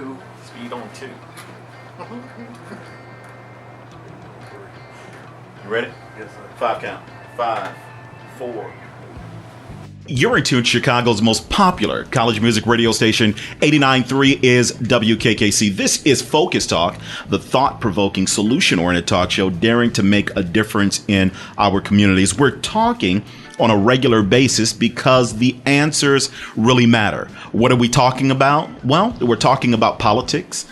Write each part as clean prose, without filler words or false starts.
2, speed on 2. You ready? Yes, sir. 5 count. 5, 4. You're in tune to Chicago's most popular college music radio station. 89.3 is WKKC. This is Focus Talk, the thought-provoking, solution-oriented talk show daring to make a difference in our communities. We're talking on a regular basis because the answers really matter. What are we talking about? Well, we're talking about politics,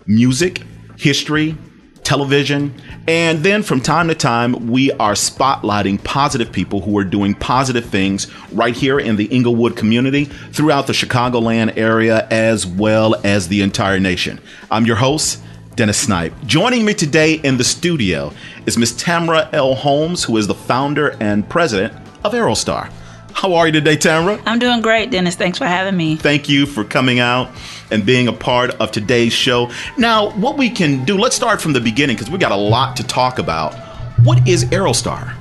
music, history, television, and then from time to time, we are spotlighting positive people who are doing positive things right here in the Inglewood community, throughout the Chicagoland area, as well as the entire nation. I'm your host, Dennis Snipe. Joining me today in the studio is Miss Tammera L. Holmes, who is the founder and president of Aerostar. How are you today, Tammera? I'm doing great, Dennis. Thanks for having me. Thank you for coming out and being a part of today's show. Now, what we can do, let's start from the beginning because we got a lot to talk about. What is Aerostar?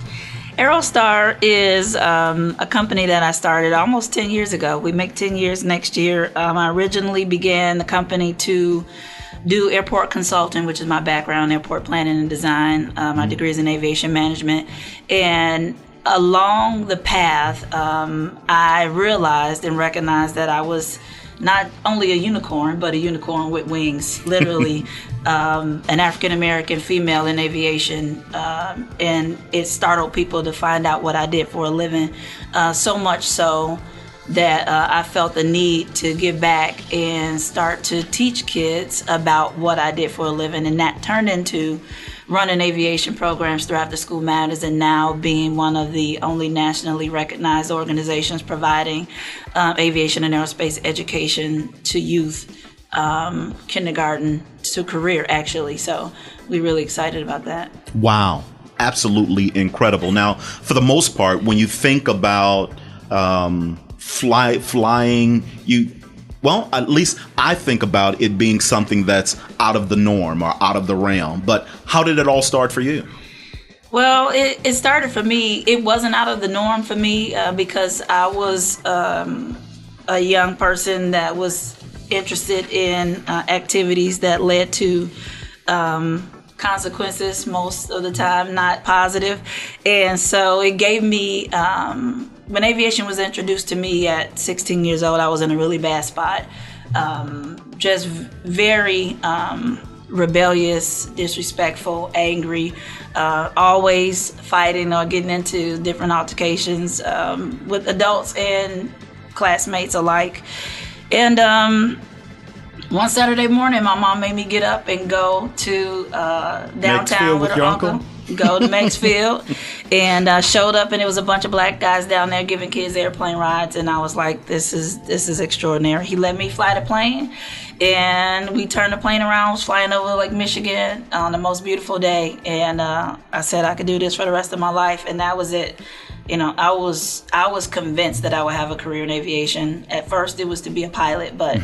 Aerostar is a company that I started almost 10 years ago. We make 10 years next year. I originally began the company to do airport consulting, which is my background, airport planning and design. My degree is in aviation management. And along the path, I realized and recognized that I was not only a unicorn, but a unicorn with wings, literally an African-American female in aviation. And it startled people to find out what I did for a living, so much so that I felt the need to give back and start to teach kids about what I did for a living. And that turned into running aviation programs throughout the School Matters, and now being one of the only nationally recognized organizations providing aviation and aerospace education to youth, kindergarten to career, actually. So we're really excited about that. Wow. Absolutely incredible. Now, for the most part, when you think about flying, well, at least I think about it being something that's out of the norm or out of the realm. But how did it all start for you? Well, it started for me. It wasn't out of the norm for me because I was a young person that was interested in activities that led to consequences, most of the time not positive. And so it gave me... when aviation was introduced to me at 16 years old, I was in a really bad spot. Just very rebellious, disrespectful, angry, always fighting or getting into different altercations with adults and classmates alike. And one Saturday morning, my mom made me get up and go to downtown with her uncle. Go to Maxfield, and showed up, and it was a bunch of black guys down there giving kids airplane rides, and I was like, this is extraordinary. He let me fly the plane, and we turned the plane around. I was flying over Lake Michigan on the most beautiful day, and I said I could do this for the rest of my life, and that was it. You know, I was convinced that I would have a career in aviation. At first, it was to be a pilot, but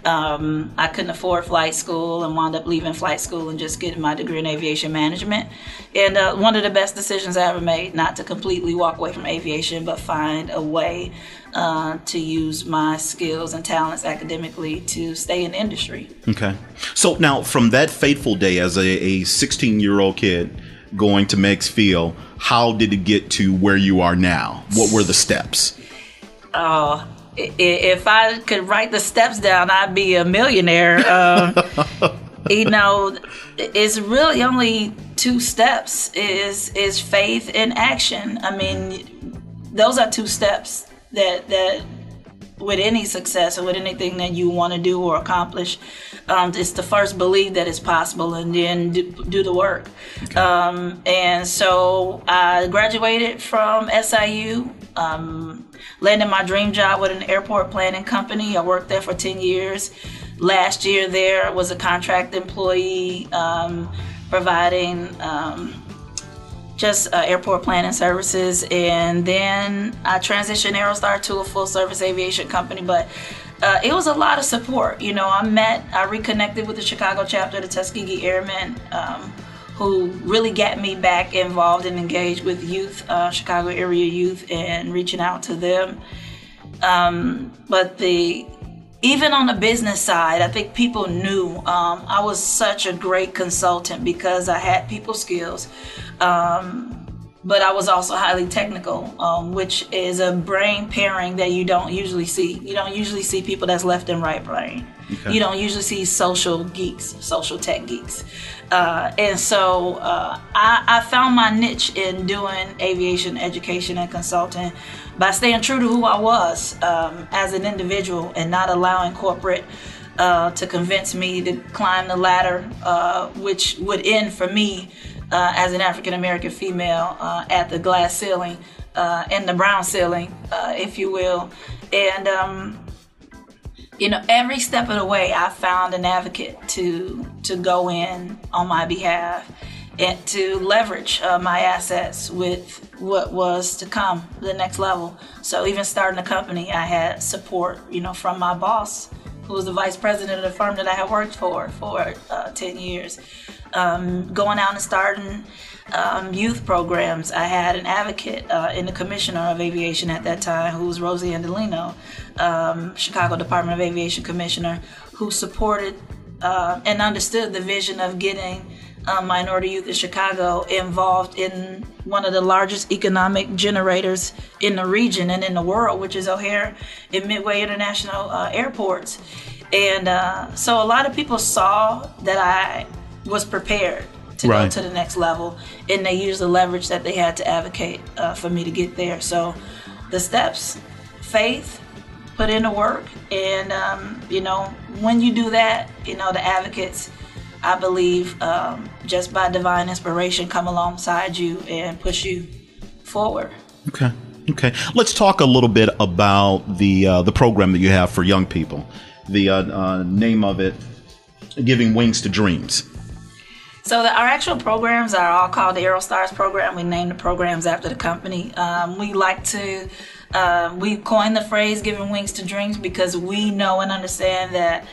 I couldn't afford flight school and wound up leaving flight school and just getting my degree in aviation management. And one of the best decisions I ever made, not to completely walk away from aviation, but find a way to use my skills and talents academically to stay in the industry. Okay. So now, from that fateful day as a 16-year-old kid going to Maxfield, how did it get to where you are now? What were the steps? If I could write the steps down, I'd be a millionaire. You know, it's really only 2 steps, is faith and action. I mean, those are 2 steps that with any success or with anything that you want to do or accomplish, it's to first believe that it's possible and then do the work. Okay. And so I graduated from SIU, landed my dream job with an airport planning company. I worked there for 10 years. Last year there was a contract employee providing just airport planning services, and then I transitioned Aerostar to a full service aviation company, but it was a lot of support. You know, I reconnected with the Chicago chapter of the Tuskegee Airmen, who really got me back involved and engaged with youth, Chicago area youth, and reaching out to them. But the even on the business side, I think people knew I was such a great consultant because I had people skills. But I was also highly technical, which is a brain pairing that you don't usually see. You don't usually see people that's left and right brain. Okay. You don't usually see social geeks, social tech geeks. And so I found my niche in doing aviation education and consulting by staying true to who I was as an individual and not allowing corporate to convince me to climb the ladder, which would end for me as an African-American female at the glass ceiling and the brown ceiling, if you will. And, every step of the way, I found an advocate to go in on my behalf and to leverage my assets with what was to come, the next level. So even starting a company, I had support, from my boss, who was the vice president of the firm that I had worked for 10 years. Going out and starting youth programs. I had an advocate in the commissioner of aviation at that time, who was Rosie Andolino, Chicago Department of Aviation commissioner, who supported and understood the vision of getting minority youth in Chicago involved in one of the largest economic generators in the region and in the world, which is O'Hare and Midway International airports. And so a lot of people saw that I was prepared to go to the next level, and they used the leverage that they had to advocate for me to get there. So the steps: faith, put in the work, and when you do that, the advocates, I believe, just by divine inspiration, come alongside you and push you forward. Okay. Let's talk a little bit about the program that you have for young people. The name of it, Giving Wings to Dreams. So our actual programs are all called the AeroStars program. We named the programs after the company. We like to, we coined the phrase Giving Wings to Dreams because we know and understand that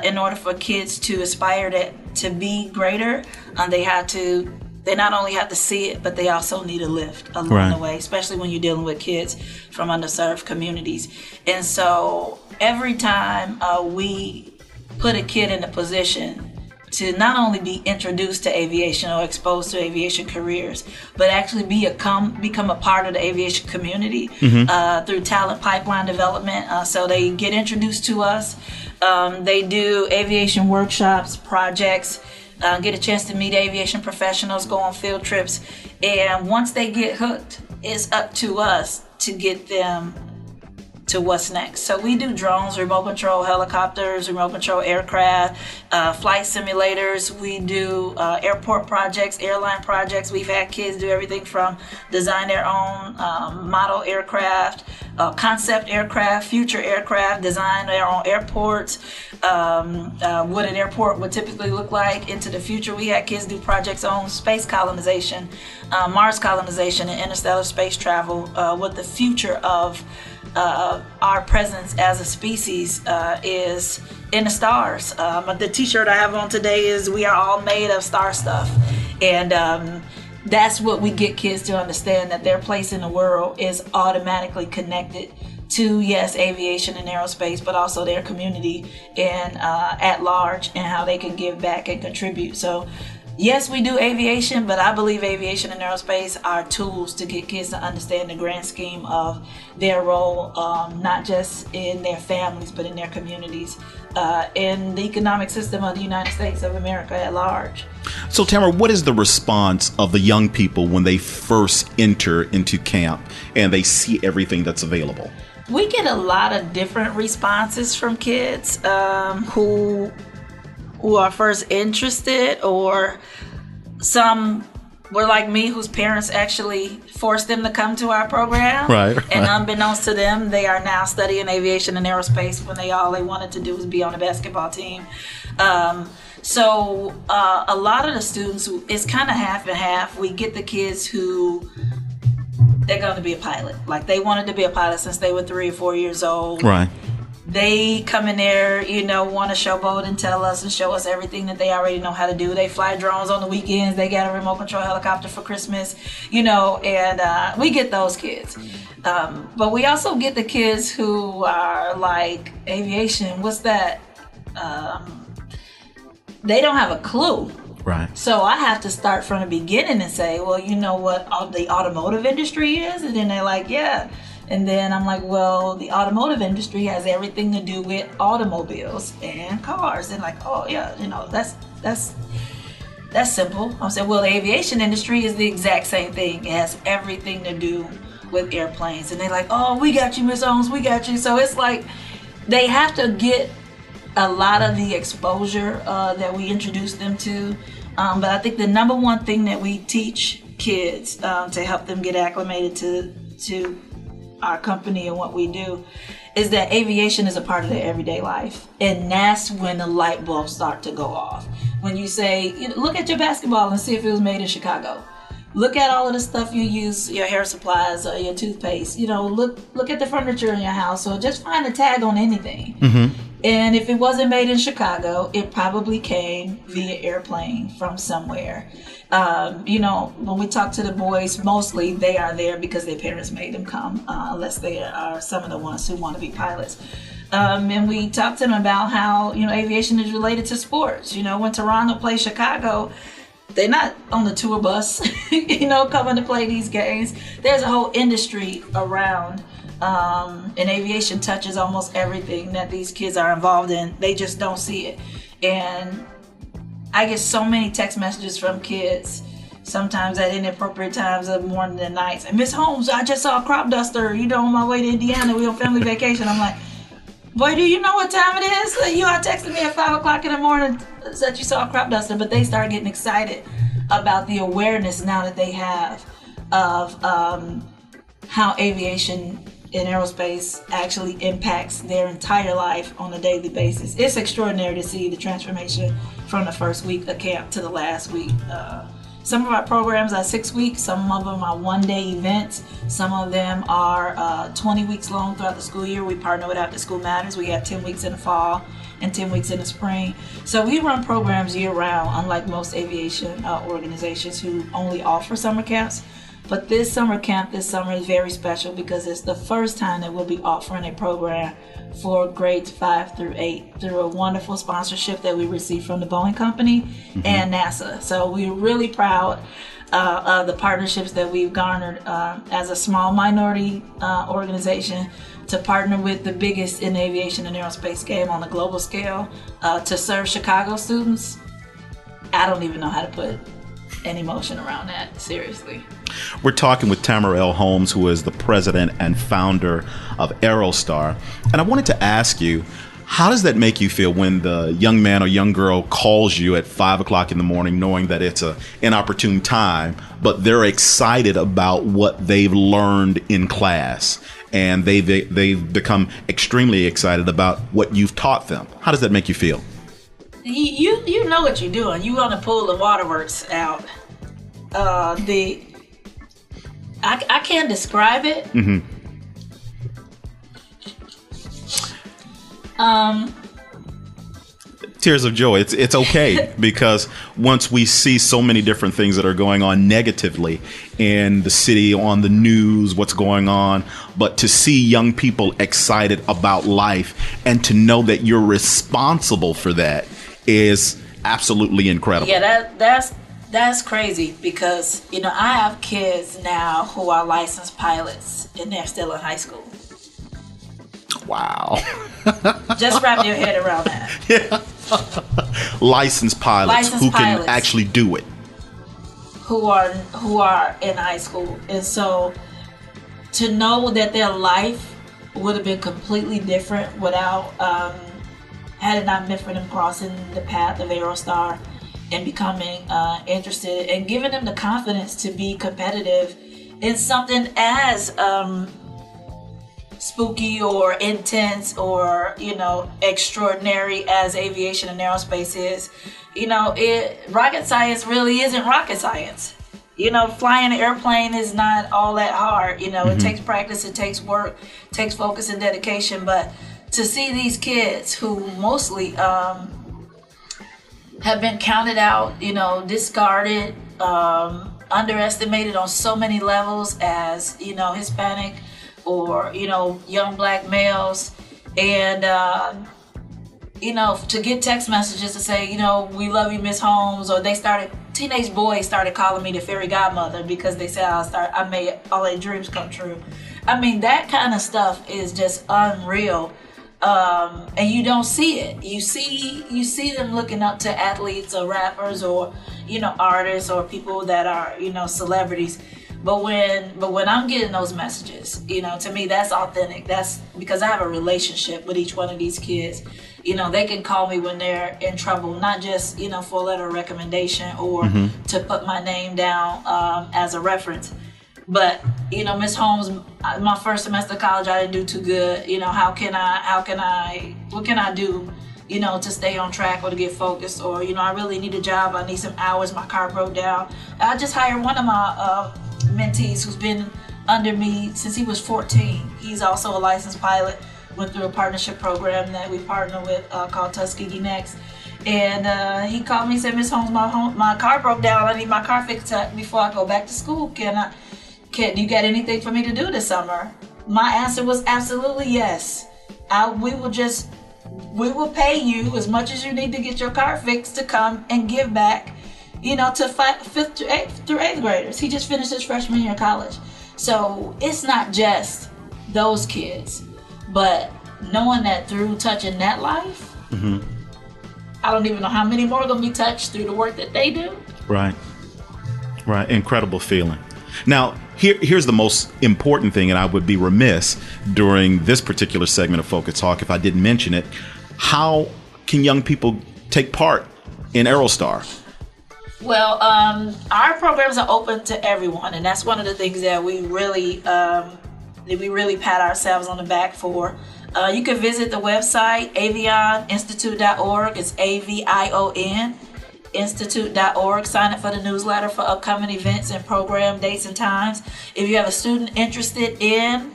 in order for kids to aspire to be greater, they not only have to see it, but they also need a lift along the way, especially when you're dealing with kids from underserved communities. And so every time we put a kid in a position to not only be introduced to aviation or exposed to aviation careers, but actually become a part of the aviation community through talent pipeline development. So they get introduced to us. They do aviation workshops, projects, get a chance to meet aviation professionals, go on field trips. And once they get hooked, it's up to us to get them to what's next. So we do drones, remote control helicopters, remote control aircraft, flight simulators. We do airport projects, airline projects. We've had kids do everything from design their own model aircraft, concept aircraft, future aircraft, design their own airports, what an airport would typically look like into the future. We had kids do projects on space colonization, Mars colonization, and interstellar space travel, what the future of our presence as a species is in the stars. The t-shirt I have on today is "We are all made of star stuff," and that's what we get kids to understand, that their place in the world is automatically connected to, yes, aviation and aerospace, but also their community and at large, and how they can give back and contribute. So yes, we do aviation, but I believe aviation and aerospace are tools to get kids to understand the grand scheme of their role, not just in their families, but in their communities, in the economic system of the United States of America at large. So, Tammera, what is the response of the young people when they first enter into camp and they see everything that's available? We get a lot of different responses from kids who are first interested, or some were like me, whose parents actually forced them to come to our program. Right. And unbeknownst to them, they are now studying aviation and aerospace when all they wanted to do was be on a basketball team. So a lot of the students, it's kind of half and half. We get the kids who they're going to be a pilot. Like, they wanted to be a pilot since they were 3 or 4 years old. Right. They come in there, want to showboat and tell us and show us everything that they already know how to do. They fly drones on the weekends. They got a remote control helicopter for Christmas, and we get those kids. But we also get the kids who are like, aviation, what's that? They don't have a clue. Right. So I have to start from the beginning and say, well, you know what the automotive industry is? And then they're like, yeah. And then I'm like, well, the automotive industry has everything to do with automobiles and cars. And like, oh yeah, that's simple. I'm saying, well, the aviation industry is the exact same thing. It has everything to do with airplanes. And they're like, oh, we got you, Miss Holmes, we got you. So it's like they have to get a lot of the exposure that we introduce them to. But I think the number one thing that we teach kids to help them get acclimated to our company and what we do is that aviation is a part of their everyday life. And that's when the light bulbs start to go off. When you say, look at your basketball and see if it was made in Chicago. Look at all of the stuff you use, your hair supplies or your toothpaste. Look at the furniture in your house, or just find a tag on anything. Mm-hmm. And if it wasn't made in Chicago, it probably came via airplane from somewhere. When we talk to the boys, mostly they are there because their parents made them come, unless they are some of the ones who want to be pilots. And we talk to them about how, aviation is related to sports. When Toronto plays Chicago, they're not on the tour bus, coming to play these games. There's a whole industry around. And aviation touches almost everything that these kids are involved in. They just don't see it. And I get so many text messages from kids, sometimes at inappropriate times of the morning and nights. And Miss Holmes, I just saw a crop duster, on my way to Indiana. We on family vacation. I'm like, boy, do you know what time it is? You are texting me at 5 o'clock in the morning that you saw a crop duster. But they start getting excited about the awareness now that they have of how aviation in aerospace actually impacts their entire life on a daily basis. It's extraordinary to see the transformation from the first week of camp to the last week. Some of our programs are 6 weeks, some of them are one-day events, some of them are 20 weeks long throughout the school year. We partner with After School Matters. We have 10 weeks in the fall and 10 weeks in the spring. So we run programs year-round, unlike most aviation organizations who only offer summer camps. But this summer camp this summer is very special because it's the first time that we'll be offering a program for grades 5 through 8 through a wonderful sponsorship that we received from the Boeing Company and NASA. So we're really proud of the partnerships that we've garnered as a small minority organization to partner with the biggest in the aviation and aerospace game on a global scale to serve Chicago students. I don't even know how to put an emotion around that, seriously. We're talking with Tammera Holmes, who is the president and founder of Aerostar. And I wanted to ask you, how does that make you feel when the young man or young girl calls you at 5 o'clock in the morning knowing that it's an inopportune time, but they're excited about what they've learned in class and they've become extremely excited about what you've taught them? How does that make you feel? You know what you're doing. You want to pull the waterworks out. I can't describe it. Mm-hmm. Tears of joy. It's okay because once we see so many different things that are going on negatively in the city, on the news, what's going on, but to see young people excited about life and to know that you're responsible for that is absolutely incredible. Yeah, that's crazy because, I have kids now who are licensed pilots and they're still in high school. Wow. Just wrap your head around that. Yeah. Licensed pilots who can actually do it. Who are in high school. And so to know that their life would have been completely different without had it not been for them crossing the path of Aerostar and becoming interested and giving them the confidence to be competitive in something as spooky or intense or extraordinary as aviation and aerospace is. Rocket science really isn't rocket science. Flying an airplane is not all that hard. It takes practice, it takes work, it takes focus and dedication, but to see these kids who mostly have been counted out, discarded, underestimated on so many levels as, Hispanic or, young black males. And, to get text messages to say, we love you, Miss Holmes, or teenage boys started calling me the fairy godmother because they said I made all their dreams come true. I mean, that kind of stuff is just unreal. And you don't see it. You see them looking up to athletes or rappers or, artists or people that are, celebrities. But when I'm getting those messages, to me, that's authentic. That's because I have a relationship with each one of these kids. They can call me when they're in trouble, not just, for a letter of recommendation or to put my name down as a reference. But, Miss Holmes, my first semester of college, I didn't do too good. What can I do, to stay on track or to get focused? Or, I really need a job. I need some hours. My car broke down. I just hired one of my mentees who's been under me since he was 14. He's also a licensed pilot. Went through a partnership program that we partner with called Tuskegee Next. And he called me and said, Miss Holmes, my car broke down. I need my car fixed up before I go back to school. Can you got anything for me to do this summer? My answer was absolutely yes. We will pay you as much as you need to get your car fixed to come and give back, to 5th through 8th graders. He just finished his freshman year of college. So it's not just those kids, but knowing that through touching that life, I don't even know how many more are going to be touched through the work that they do. Right. Incredible feeling. Now, here's the most important thing, and I would be remiss during this particular segment of Focus Talk if I didn't mention it. How can young people take part in Aerostar? Well, our programs are open to everyone, and that's one of the things that we really pat ourselves on the back for. You can visit the website avioninstitute.org. It's AVION institute.org. Sign up for the newsletter for upcoming events and program dates and times. If you have a student interested in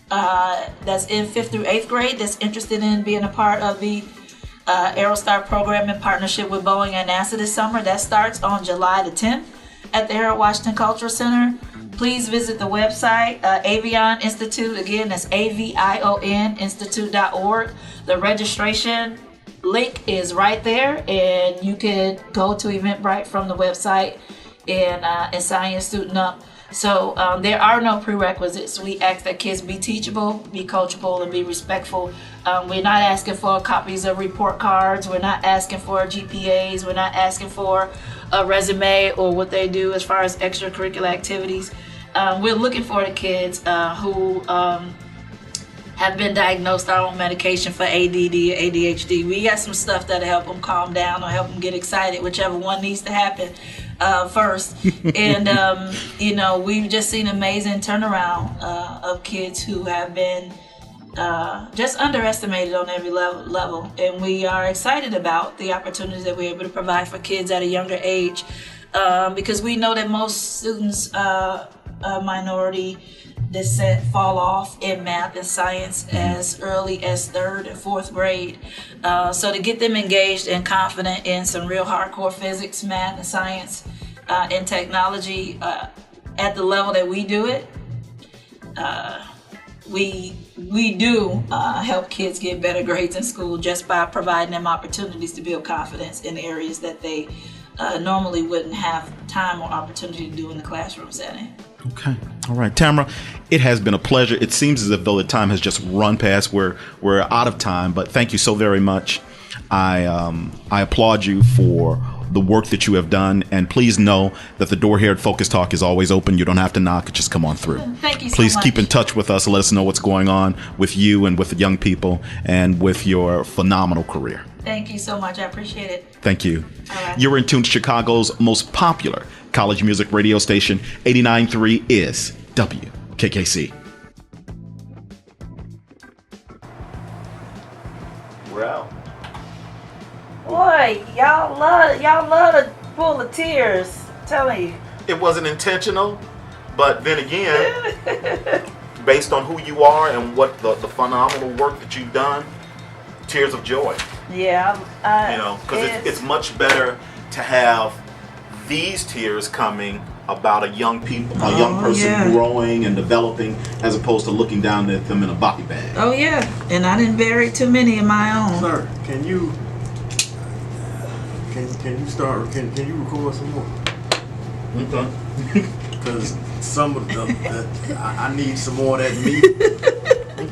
that's in 5th through 8th grade that's interested in being a part of the Aerostar program in partnership with Boeing and NASA this summer, that starts on July the 10th at the Harold Washington Cultural Center. Please visit the website, Avion Institute. Again, that's AVION institute.org. The registration link is right there, and you can go to Eventbrite from the website and sign your student up. So there are no prerequisites. We ask that kids be teachable, be coachable, and be respectful. We're not asking for copies of report cards. We're not asking for GPAs. We're not asking for a resume or what they do as far as extracurricular activities. We're looking for the kids who have been diagnosed on medication for ADD or ADHD. We got some stuff that'll help them calm down or help them get excited, whichever one needs to happen first. And, we've just seen amazing turnaround of kids who have been just underestimated on every level. And we are excited about the opportunities that we're able to provide for kids at a younger age because we know that most students minority descent fall off in math and science as early as 3rd and 4th grade. So to get them engaged and confident in some real hardcore physics, math, and science and technology at the level that we do it, we do help kids get better grades in school just by providing them opportunities to build confidence in areas that they normally wouldn't have time or opportunity to do in the classroom setting. Okay. All right. Tammera, it has been a pleasure. It seems as if though the time has just run past. We're out of time, but thank you so very much. I applaud you for the work that you have done, and please know that the door here at Focus Talk is always open. You don't have to knock. Just come on through. Thank you so Please much. keep in touch with us. Let us know what's going on with you and with the young people and with your phenomenal career. Thank you so much. I appreciate it. Thank you. All right. You're in tune to Chicago's most popular college music radio station. 89.3 is WKKC. We're out. Boy, y'all love to pull the tears. I'm telling you. It wasn't intentional, but then again, based on who you are and what the phenomenal work that you've done, tears of joy. Yeah. Because it's much better to have these tears coming about a young person growing and developing, as opposed to looking down at them in a body bag. Oh yeah, and I didn't bury too many of my own. Sir, can you start? Can you record some more? Okay. Because some of I need some more of that meat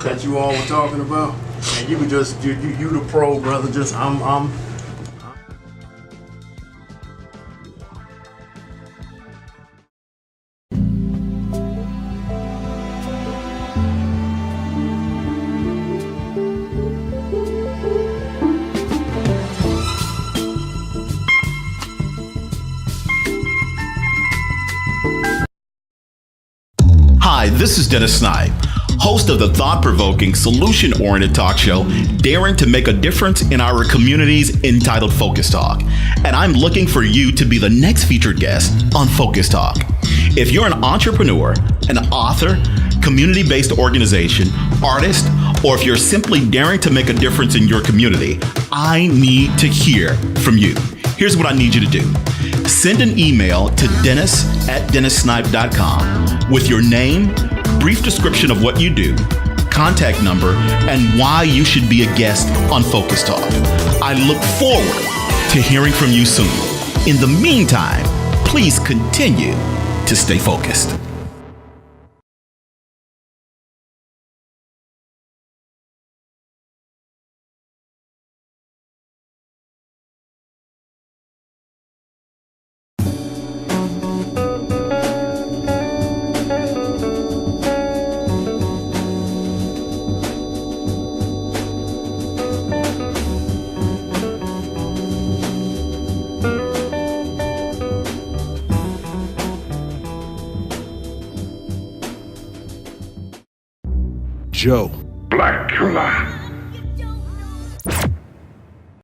that you all were talking about. And you could just you the pro, brother. Just I'm. Hi, this is Dennis Snipe, host of the thought-provoking, solution-oriented talk show, daring to make a difference in our communities, entitled Focus Talk. And I'm looking for you to be the next featured guest on Focus Talk. If you're an entrepreneur, an author, community-based organization, artist, or if you're simply daring to make a difference in your community, I need to hear from you. Here's what I need you to do. Send an email to dennis@dennissnipe.com with your name, brief description of what you do, contact number, and why you should be a guest on Focus Talk. I look forward to hearing from you soon. In the meantime, please continue to stay focused. Joe. Blackula.